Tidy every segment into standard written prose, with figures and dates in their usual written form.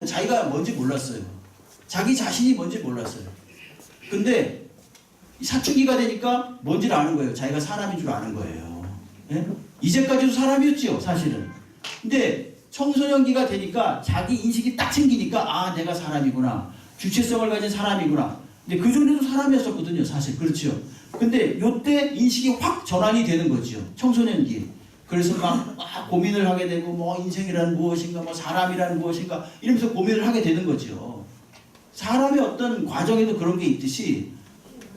자기가 뭔지 몰랐어요. 자기 자신이 뭔지 몰랐어요. 근데 사춘기가 되니까 뭔지를 아는 거예요. 자기가 사람인 줄 아는 거예요. 예? 이제까지도 사람이었지요, 사실은. 근데 청소년기가 되니까 자기 인식이 딱 생기니까 아, 내가 사람이구나. 주체성을 가진 사람이구나. 근데 그전에도 사람이었었거든요, 사실. 그렇죠. 근데 요때 인식이 확 전환이 되는 거죠. 청소년기. 그래서 막 고민을 하게 되고 뭐 인생이란 무엇인가, 뭐 사람이란 무엇인가 이러면서 고민을 하게 되는 거죠. 사람의 어떤 과정에도 그런 게 있듯이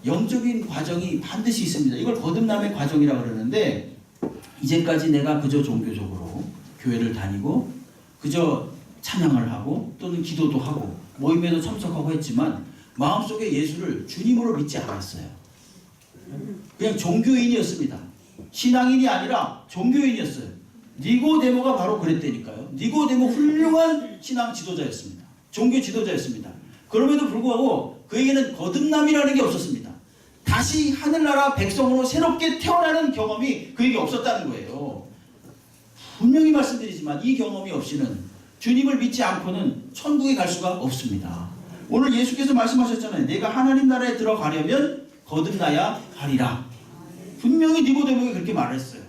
영적인 과정이 반드시 있습니다. 이걸 거듭남의 과정이라고 그러는데 이제까지 내가 그저 종교적으로 교회를 다니고 그저 찬양을 하고 또는 기도도 하고 모임에도 참석하고 했지만 마음속에 예수를 주님으로 믿지 않았어요. 그냥 종교인이었습니다. 신앙인이 아니라 종교인이었어요. 니고데모가 바로 그랬다니까요. 니고데모 훌륭한 신앙 지도자였습니다. 종교 지도자였습니다. 그럼에도 불구하고 그에게는 거듭남이라는 게 없었습니다. 다시 하늘나라 백성으로 새롭게 태어나는 경험이 그에게 없었다는 거예요. 분명히 말씀드리지만 이 경험이 없이는 주님을 믿지 않고는 천국에 갈 수가 없습니다. 오늘 예수께서 말씀하셨잖아요. 내가 하나님 나라에 들어가려면 거듭나야 하리라. 분명히 니고데모에게 그렇게 말했어요.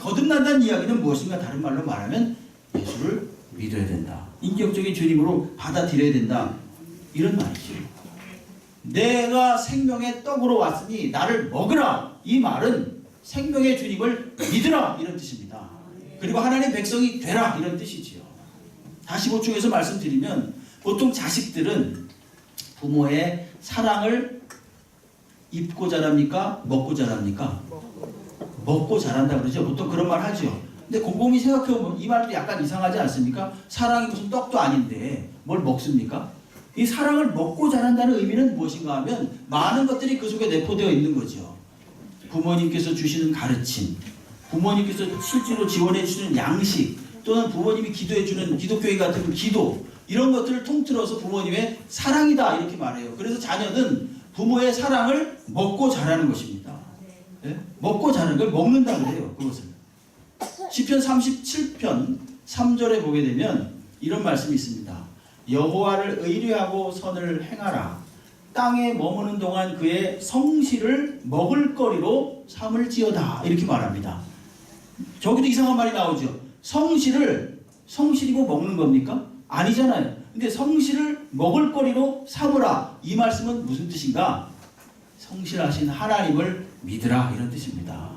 거듭난다는 이야기는 무엇인가 다른 말로 말하면 예수를 믿어야 된다. 인격적인 주님으로 받아들여야 된다. 이런 말이죠. 내가 생명의 떡으로 왔으니 나를 먹으라. 이 말은 생명의 주님을 믿으라 이런 뜻입니다. 그리고 하나님의 백성이 되라 이런 뜻이지요. 다시 보충해서 말씀드리면 보통 자식들은 부모의 사랑을 입고 자랍니까? 먹고 자랍니까? 먹고 자란다 그러죠. 보통 그런 말 하죠. 근데 곰곰이 생각해보면 이 말도 약간 이상하지 않습니까? 사랑이 무슨 떡도 아닌데 뭘 먹습니까? 이 사랑을 먹고 자란다는 의미는 무엇인가 하면 많은 것들이 그 속에 내포되어 있는 거죠. 부모님께서 주시는 가르침, 부모님께서 실제로 지원해 주시는 양식, 또는 부모님이 기도해 주는 기독교회 같은 기도, 이런 것들을 통틀어서 부모님의 사랑이다 이렇게 말해요. 그래서 자녀는 부모의 사랑을 먹고 자라는 것입니다. 네? 먹고 자라는 걸 먹는다고 해요. 그것을. 시편 37편 3절에 보게 되면 이런 말씀이 있습니다. 여호와를 의뢰하고 선을 행하라. 땅에 머무는 동안 그의 성실을 먹을거리로 삼을지어다. 이렇게 말합니다. 저기도 이상한 말이 나오죠. 성실이고 먹는 겁니까? 아니잖아요. 근데 성실을 먹을거리로 삼으라. 이 말씀은 무슨 뜻인가? 성실하신 하나님을 믿으라 이런 뜻입니다.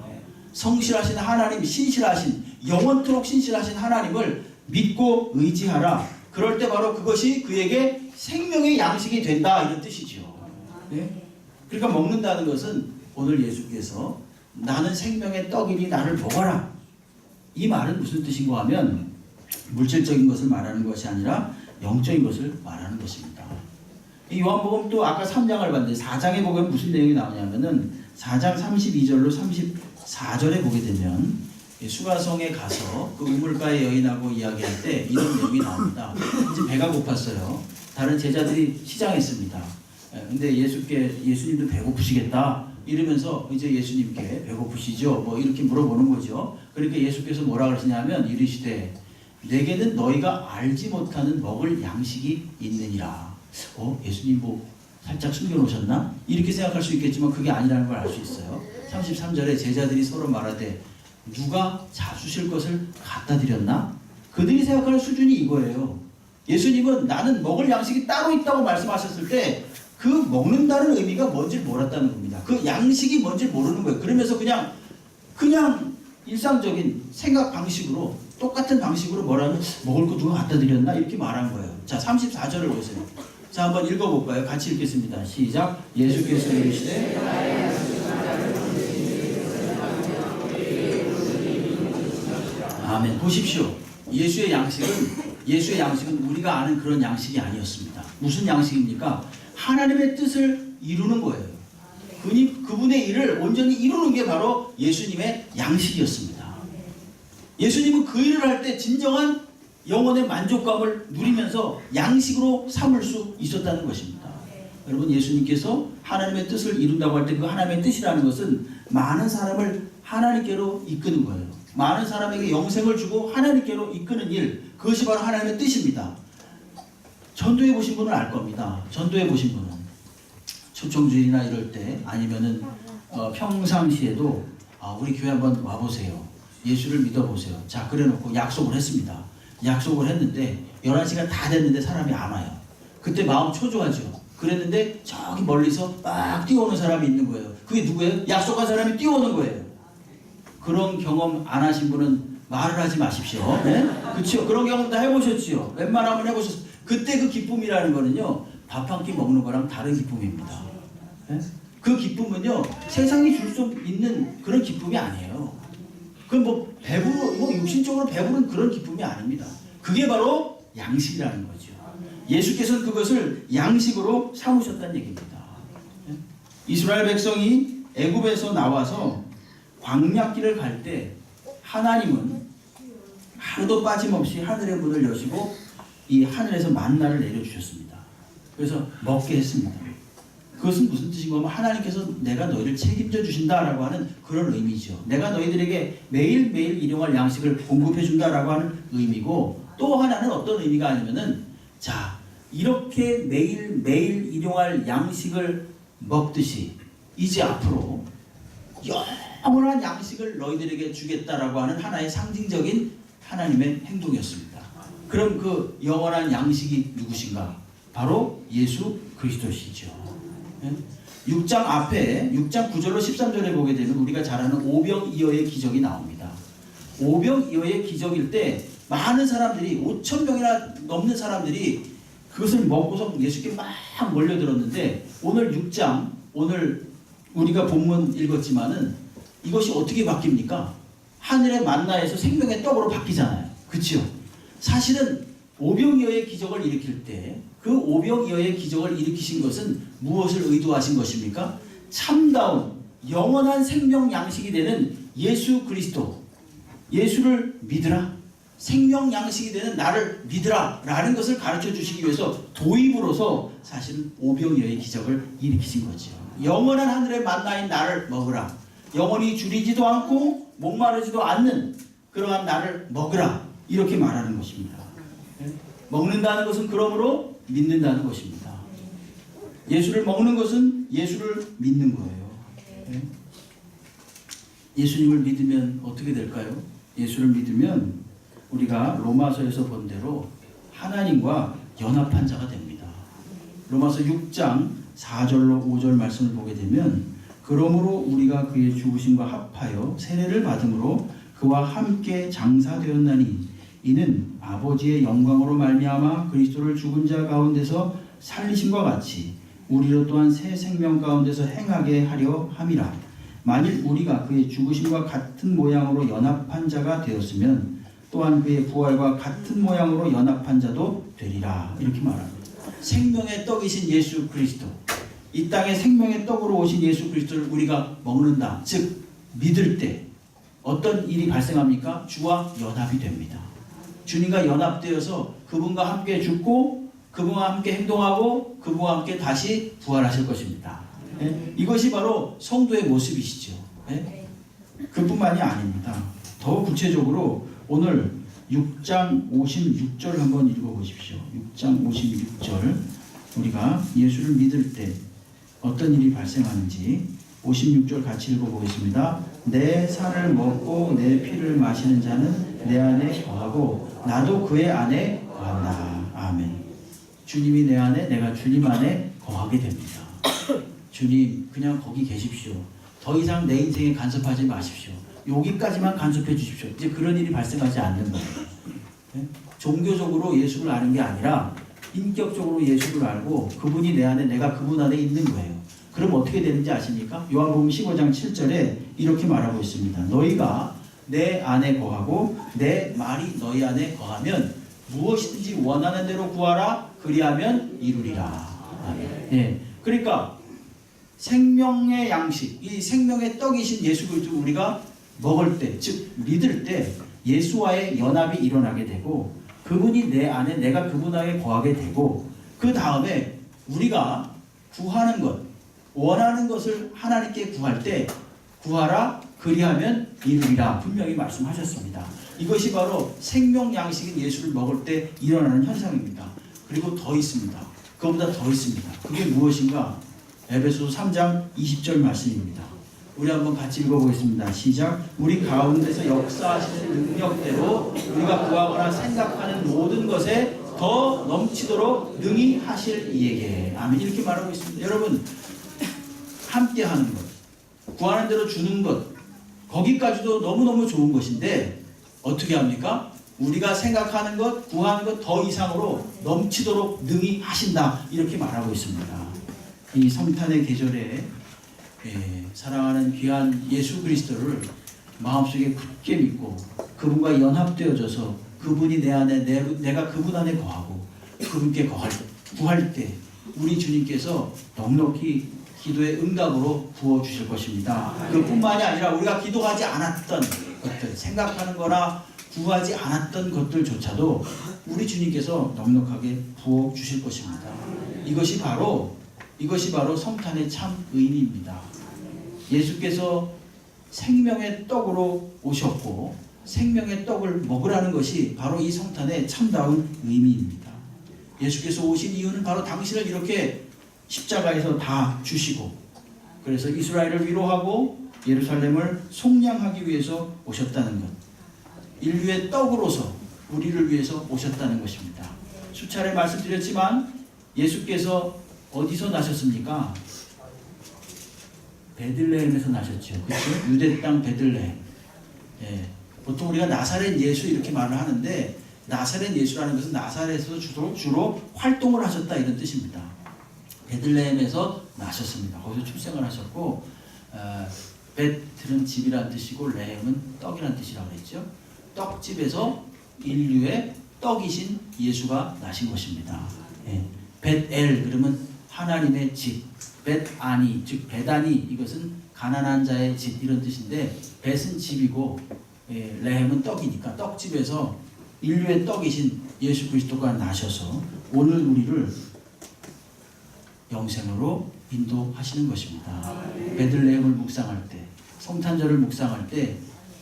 성실하신 하나님, 신실하신, 영원토록 신실하신 하나님을 믿고 의지하라. 그럴 때 바로 그것이 그에게 생명의 양식이 된다 이런 뜻이죠. 네? 그러니까 먹는다는 것은 오늘 예수께서 나는 생명의 떡이니 나를 먹어라. 이 말은 무슨 뜻인가 하면 물질적인 것을 말하는 것이 아니라 영적인 것을 말하는 것입니다. 이 요한복음 또 아까 3장을 봤는데 4장에 보면 무슨 내용이 나오냐면은 4장 32절로 34절에 보게 되면 수가성에 가서 그 우물가의 여인하고 이야기할 때 이런 내용이 나옵니다. 이제 배가 고팠어요. 다른 제자들이 시장했습니다. 근데 예수님도 배고프시겠다 이러면서 이제 예수님께 배고프시죠? 뭐 이렇게 물어보는 거죠. 그러니까 예수께서 뭐라 그러시냐면 이르시되 내게는 너희가 알지 못하는 먹을 양식이 있느니라. 예수님 뭐 살짝 숨겨놓으셨나? 이렇게 생각할 수 있겠지만 그게 아니라는 걸 알 수 있어요. 33절에 제자들이 서로 말하되 누가 잡수실 것을 갖다 드렸나? 그들이 생각하는 수준이 이거예요. 예수님은 나는 먹을 양식이 따로 있다고 말씀하셨을 때 그 먹는다는 의미가 뭔지 몰랐다는 겁니다. 그 양식이 뭔지 모르는 거예요. 그러면서 그냥 일상적인 생각 방식으로 똑같은 방식으로 뭐라는 먹을 거 누가 갖다 드렸나? 이렇게 말한 거예요. 자, 34절을 보세요. 자, 한번 읽어볼까요? 같이 읽겠습니다. 시작. 예수께서 이르시되 아멘. 보십시오. 예수의 양식은 우리가 아는 그런 양식이 아니었습니다. 무슨 양식입니까? 하나님의 뜻을 이루는 거예요. 그분의 일을 온전히 이루는 게 바로 예수님의 양식이었습니다. 예수님은 그 일을 할 때 진정한 영혼의 만족감을 누리면서 양식으로 삼을 수 있었다는 것입니다. 여러분, 예수님께서 하나님의 뜻을 이룬다고 할 때 그 하나님의 뜻이라는 것은 많은 사람을 하나님께로 이끄는 거예요. 많은 사람에게 영생을 주고 하나님께로 이끄는 일, 그것이 바로 하나님의 뜻입니다. 전도해 보신 분은 알 겁니다. 전도해 보신 분은 초청주일이나 이럴 때 아니면은 평상시에도 우리 교회 한번 와보세요. 예수를 믿어보세요. 자, 그래놓고 약속을 했습니다. 약속을 했는데 11시가 다 됐는데 사람이 안 와요. 그때 마음 초조하죠. 그랬는데 저기 멀리서 막 뛰어오는 사람이 있는 거예요. 그게 누구예요? 약속한 사람이 뛰어오는 거예요. 그런 경험 안 하신 분은 말을 하지 마십시오. 네? 그렇죠? 그런 경험 다 해보셨지요? 웬만하면 해보셨어요. 그때 그 기쁨이라는 거는요, 밥 한 끼 먹는 거랑 다른 기쁨입니다. 네? 그 기쁨은요, 세상이 줄 수 있는 그런 기쁨이 아니에요. 그건 뭐 육신적으로 배부른 그런 기쁨이 아닙니다. 그게 바로 양식이라는 거죠. 예수께서는 그것을 양식으로 삼으셨다는 얘기입니다. 네? 이스라엘 백성이 애굽에서 나와서 광야길을 갈 때 하나님은 하루도 빠짐없이 하늘의 문을 여시고 이 하늘에서 만나를 내려주셨습니다. 그래서 먹게 했습니다. 그것은 무슨 뜻인가 하면 하나님께서 내가 너희를 책임져 주신다라고 하는 그런 의미죠. 내가 너희들에게 매일매일 일용할 양식을 공급해 준다라고 하는 의미고, 또 하나는 어떤 의미가 아니면은 자, 이렇게 매일매일 일용할 양식을 먹듯이 이제 앞으로 영원한 양식을 너희들에게 주겠다라고 하는 하나의 상징적인 하나님의 행동이었습니다. 그럼 그 영원한 양식이 누구신가? 바로 예수 그리스도시죠. 6장 앞에 6장 9절로 13절에 보게 되면 우리가 잘 아는 오병이어의 기적이 나옵니다. 오병이어의 기적일 때 많은 사람들이 5천 명이나 넘는 사람들이 그것을 먹고서 예수께 막 몰려들었는데, 오늘 6장, 오늘 우리가 본문 읽었지만은 이것이 어떻게 바뀝니까? 하늘의 만나에서 생명의 떡으로 바뀌잖아요. 그렇죠? 사실은 오병이어의 기적을 일으킬 때 그 오병이어의 기적을 일으키신 것은 무엇을 의도하신 것입니까? 참다운 영원한 생명 양식이 되는 예수 그리스도, 예수를 믿으라, 생명 양식이 되는 나를 믿으라 라는 것을 가르쳐 주시기 위해서 도입으로서 사실은 오병이어의 기적을 일으키신 거죠. 영원한 하늘의 만나인 나를 먹으라, 영원히 줄이지도 않고 목마르지도 않는 그러한 나를 먹으라, 이렇게 말하는 것입니다. 먹는다는 것은 그러므로 믿는다는 것입니다. 예수를 먹는 것은 예수를 믿는 거예요. 예수님을 믿으면 어떻게 될까요? 예수를 믿으면 우리가 로마서에서 본 대로 하나님과 연합한 자가 됩니다. 로마서 6장 4절로 5절 말씀을 보게 되면, 그러므로 우리가 그의 죽으심과 합하여 세례를 받음으로 그와 함께 장사되었나니 이는 아버지의 영광으로 말미암아 그리스도를 죽은 자 가운데서 살리심과 같이 우리로 또한 새 생명 가운데서 행하게 하려 함이라. 만일 우리가 그의 죽으심과 같은 모양으로 연합한 자가 되었으면 또한 그의 부활과 같은 모양으로 연합한 자도 되리라. 이렇게 말합니다. 생명의 떡이신 예수 그리스도, 이 땅에 생명의 떡으로 오신 예수 그리스도를 우리가 먹는다, 즉 믿을 때 어떤 일이 발생합니까? 주와 연합이 됩니다. 주님과 연합되어서 그분과 함께 죽고 그분과 함께 행동하고 그분과 함께 다시 부활하실 것입니다. 이것이 바로 성도의 모습이시죠. 그뿐만이 아닙니다. 더 구체적으로 오늘 6장 56절 한번 읽어보십시오. 6장 56절, 우리가 예수를 믿을 때 어떤 일이 발생하는지 56절 같이 읽어보겠습니다. 내 살을 먹고 내 피를 마시는 자는 내 안에 거하고 나도 그의 안에 거한다. 아멘. 주님이 내 안에, 내가 주님 안에 거하게 됩니다. 주님 그냥 거기 계십시오. 더 이상 내 인생에 간섭하지 마십시오. 여기까지만 간섭해 주십시오. 이제 그런 일이 발생하지 않는 거예요. 종교적으로 예수를 아는 게 아니라 인격적으로 예수를 알고 그분이 내 안에, 내가 그분 안에 있는 거예요. 그럼 어떻게 되는지 아십니까? 요한복음 15장 7절에 이렇게 말하고 있습니다. 너희가 내 안에 거하고 내 말이 너희 안에 거하면 무엇이든지 원하는 대로 구하라, 그리하면 이루리라. 예. 그러니까 생명의 양식, 이 생명의 떡이신 예수 그리스도 우리가 먹을 때, 즉 믿을 때 예수와의 연합이 일어나게 되고 그분이 내 안에, 내가 그분 안에 거하게 되고, 그 다음에 우리가 구하는 것, 원하는 것을 하나님께 구할 때 구하라, 그리하면 이루리라 분명히 말씀하셨습니다. 이것이 바로 생명 양식인 예수를 먹을 때 일어나는 현상입니다. 그리고 더 있습니다. 그것보다 더 있습니다. 그게 무엇인가? 에베소서 3장 20절 말씀입니다. 우리 한번 같이 읽어보겠습니다. 시작. 우리 가운데서 역사하시는 능력대로 우리가 구하거나 생각하는 모든 것에 더 넘치도록 능히 하실 이에게. 아멘. 이렇게 말하고 있습니다. 여러분, 함께 하는 것, 구하는 대로 주는 것, 거기까지도 너무너무 좋은 것인데 어떻게 합니까? 우리가 생각하는 것, 구하는 것 더 이상으로 넘치도록 능히 하신다. 이렇게 말하고 있습니다. 이 성탄의 계절에 사랑하는 귀한 예수 그리스도를 마음속에 굳게 믿고 그분과 연합되어져서 그분이 내 안에 내가 그분 안에 거하고 그분께 구할 때 우리 주님께서 넉넉히 기도의 응답으로 부어주실 것입니다. 그뿐만이 아니라 우리가 기도하지 않았던 것들, 생각하는 거나 구하지 않았던 것들조차도 우리 주님께서 넉넉하게 부어주실 것입니다. 이것이 바로 성탄의 참 의미입니다. 예수께서 생명의 떡으로 오셨고 생명의 떡을 먹으라는 것이 바로 이 성탄의 참다운 의미입니다. 예수께서 오신 이유는 바로 당신을 이렇게 십자가에서 다 주시고 그래서 이스라엘을 위로하고 예루살렘을 속량하기 위해서 오셨다는 것. 인류의 떡으로서 우리를 위해서 오셨다는 것입니다. 수차례 말씀드렸지만 예수께서 어디서 나셨습니까? 베들레헴에서 나셨죠. 그렇죠? 유대 땅 베들레헴. 예. 보통 우리가 나사렛 예수 이렇게 말을 하는데 나사렛 예수라는 것은 나사렛에서 주로 활동을 하셨다 이런 뜻입니다. 베들레헴에서 나셨습니다. 거기서 출생을 하셨고 베틀은 집이란 뜻이고 레헴은 떡이란 뜻이라고 그랬죠. 떡집에서 인류의 떡이신 예수가 나신 것입니다. 예. 벳엘 그러면 하나님의 집, 벳아니 즉 베다니 이것은 가난한 자의 집 이런 뜻인데 벳은 집이고 레헴은 떡이니까 떡집에서 인류의 떡이신 예수 그리스도가 나셔서 오늘 우리를 영생으로 인도하시는 것입니다. 베들레헴을 묵상할 때 성탄절을 묵상할 때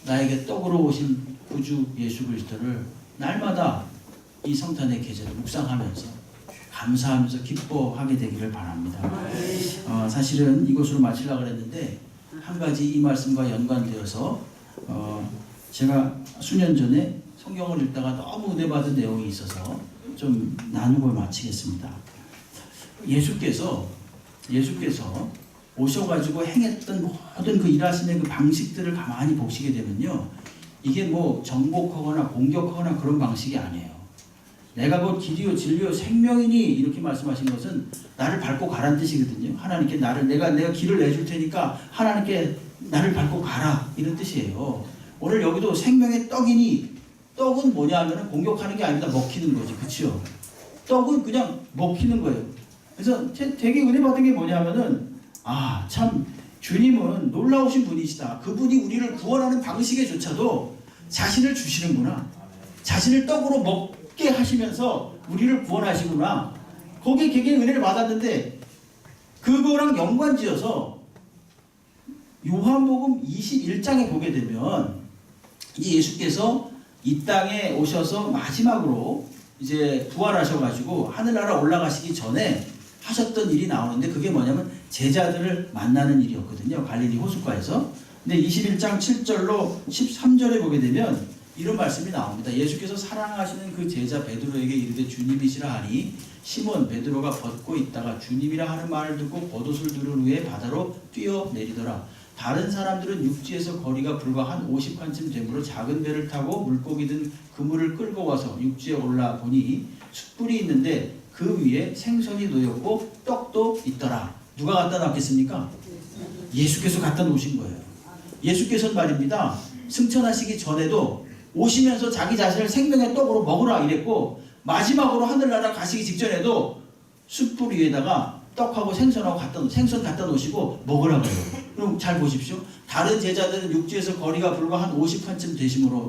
나에게 떡으로 오신 구주 예수 그리스도를 날마다 이 성탄의 계절을 묵상하면서 감사하면서 기뻐하게 되기를 바랍니다. 사실은 이것으로 마치려고 했는데 한 가지 이 말씀과 연관되어서 제가 수년 전에 성경을 읽다가 너무 은혜 받은 내용이 있어서 좀 나누고 마치겠습니다. 예수께서 오셔가지고 행했던 모든 그 일하시는 그 방식들을 가만히 보시게 되면요, 이게 뭐 정복하거나 공격하거나 그런 방식이 아니에요. 내가 곧 길이요 진리요 생명이니 이렇게 말씀하신 것은 나를 밟고 가라는 뜻이거든요. 하나님께 내가 길을 내줄 테니까 하나님께 나를 밟고 가라 이런 뜻이에요. 오늘 여기도 생명의 떡이니 떡은 뭐냐 하면 공격하는 게 아닙니다. 먹히는 거지. 그렇죠? 떡은 그냥 먹히는 거예요. 그래서 되게 은혜 받은 게 뭐냐면은 참 주님은 놀라우신 분이시다. 그분이 우리를 구원하는 방식에조차도 자신을 주시는구나. 자신을 떡으로 먹게 하시면서 우리를 구원하시구나. 거기에 굉장히 은혜를 받았는데 그거랑 연관지어서 요한복음 21장에 보게 되면 이 예수께서 이 땅에 오셔서 마지막으로 이제 부활하셔가지고 하늘나라 올라가시기 전에 하셨던 일이 나오는데 그게 뭐냐면 제자들을 만나는 일이었거든요. 갈릴리 호숫가에서. 근데 21장 7절로 13절에 보게 되면 이런 말씀이 나옵니다. 예수께서 사랑하시는 그 제자 베드로에게 이르되 주님이시라 하니 시몬 베드로가 벗고 있다가 주님이라 하는 말을 듣고 겉옷을 두른 후에 바다로 뛰어내리더라. 다른 사람들은 육지에서 거리가 불과 한 50칸쯤 되므로 작은 배를 타고 물고기 든 그물을 끌고 와서 육지에 올라 보니 숯불이 있는데 그 위에 생선이 놓였고 떡도 있더라. 누가 갖다 놨겠습니까? 예수께서 갖다 놓으신 거예요. 예수께서는 말입니다. 승천하시기 전에도 오시면서 자기 자신을 생명의 떡으로 먹으라 이랬고 마지막으로 하늘나라 가시기 직전에도 숯불 위에다가 떡하고 생선 갖다 놓으시고 먹으라고 해요. 그럼 잘 보십시오. 다른 제자들은 육지에서 거리가 불과 한 50칸쯤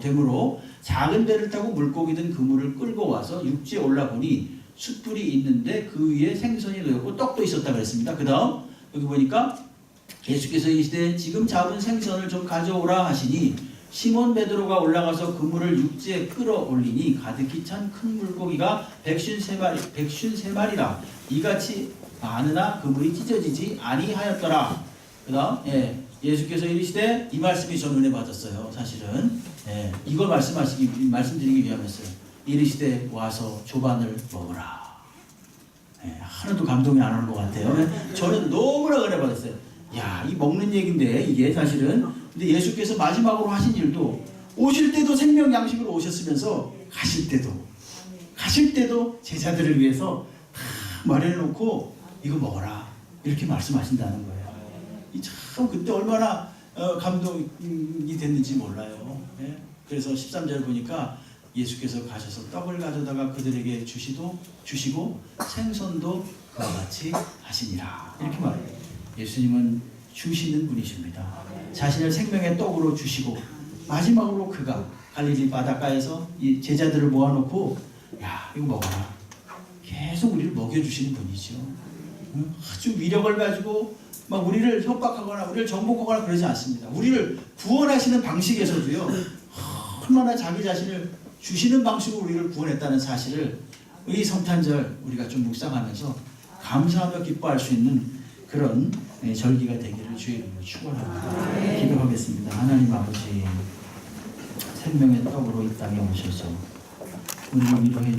되므로 작은 배를 타고 물고기 든 그물을 끌고 와서 육지에 올라보니 숯불이 있는데 그 위에 생선이 놓였고 떡도 있었다 그랬습니다. 그 다음 여기 보니까 예수께서 이르시되 지금 잡은 생선을 좀 가져오라 하시니 시몬 베드로가 올라가서 그물을 육지에 끌어올리니 가득히 찬 큰 물고기가 153마리라 이같이 많으나 그물이 찢어지지 아니하였더라. 그다음 예수께서 이르시되, 이 말씀이 전 은혜 받았어요. 사실은 이걸 말씀드리기 위함이었어요. 이르시되 와서 조반을 먹으라. 하나도 감동이 안 오는 것 같아요. 저는 너무나 은혜 받았어요. 야, 이 먹는 얘기인데 이게 사실은. 근데 예수께서 마지막으로 하신 일도, 오실 때도 생명 양식으로 오셨으면서 가실 때도 제자들을 위해서 다 마련해놓고 이거 먹어라 이렇게 말씀하신다는 거예요. 참 그때 얼마나 감동이 됐는지 몰라요. 그래서 13절 보니까 예수께서 가셔서 떡을 가져다가 그들에게 주시고 생선도 그와 같이 하시니라 이렇게 말해요. 예수님은 주시는 분이십니다. 자신을 생명의 떡으로 주시고 마지막으로 그가 갈릴리 바닷가에서 이 제자들을 모아놓고 야, 이거 먹어라. 계속 우리를 먹여주시는 분이죠. 아주 위력을 가지고 막 우리를 협박하거나 우리를 정복하거나 그러지 않습니다. 우리를 구원하시는 방식에서도요, 얼마나 자기 자신을 주시는 방식으로 우리를 구원했다는 사실을 이 성탄절 우리가 좀 묵상하면서 감사하며 기뻐할 수 있는 그런 절기가 되기를 주의 이름으로 축원합니다. 기도하겠습니다. 하나님 아버지, 생명의 떡으로 이 땅에 오셔서 우리를 위로해